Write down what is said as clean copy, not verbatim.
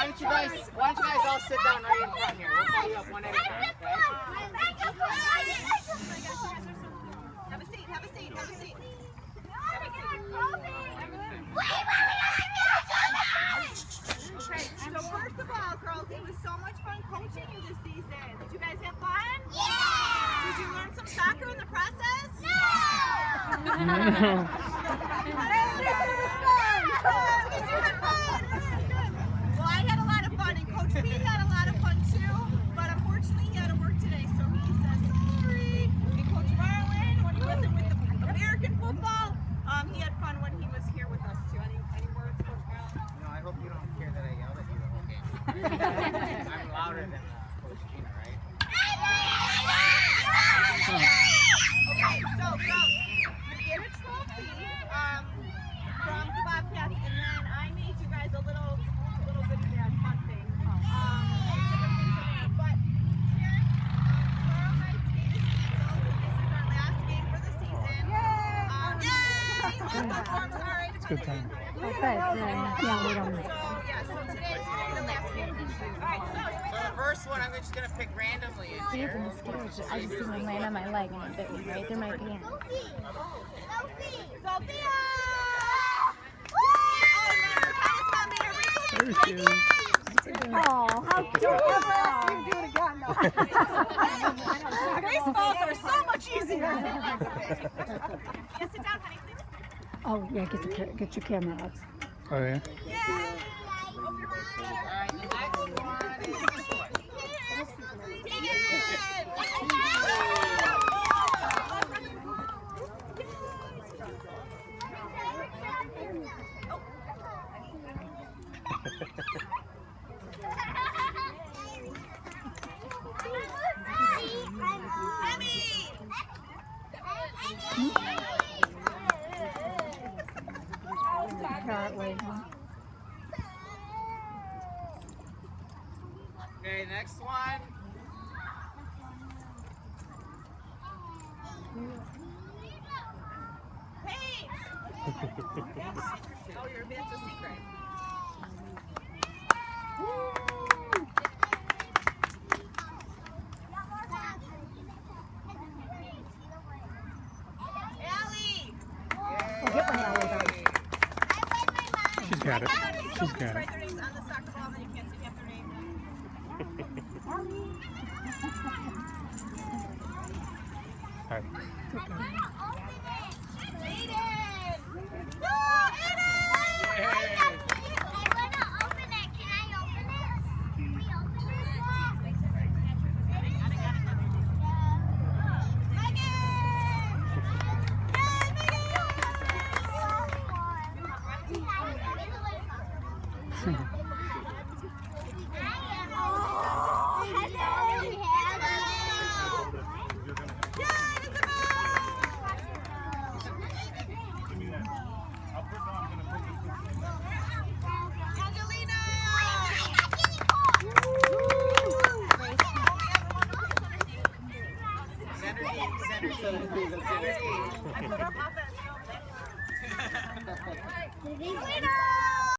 why don't you guys all sit down right in front here? We'll call you up one at a time, okay? Have a seat, have a seat, have a seat. Okay, so first of all, girls, it was so much fun coaching you this season. Did you guys have fun? Yeah! Did you learn some soccer in the process? No! Well, I had a lot of fun, and Coach Pete had a lot of fun too, but unfortunately he had to work today, so he says sorry. And Coach Marlin, when he wasn't with the American football, he had fun when he was here with us too. Any words, Coach Marlin? No, I hope you don't care that I yelled at you the whole game. I'm louder than Coach Gina, right? Okay, so girls, you get a trophy from the Bobcats, and then I made you guys a little bit of that fun thing. But here, tomorrow night's game is canceled, so this is our last game for the season. Yay! All right, it's good time. So today's going to be the last game. All right, so here we So go. the first one, I'm just going to pick randomly in See, here. from the scared, I just seen one land on my leg and it bit me right through my pants. Sophia! There she is. Oh, how cute! You do it again, Baseballs are so much easier. Yes, sit down, honey, please. Oh, yeah, get your camera out. Oh, yeah? Yay! Alright, the next one is this one. Carrot way, huh? Okay, next one. Hey! Oh, it's a secret. Allie! She's got it. She's got it. Write their names on the soccer ball, then you can't see half their name. All right. Aiden! No, Aiden! Selena!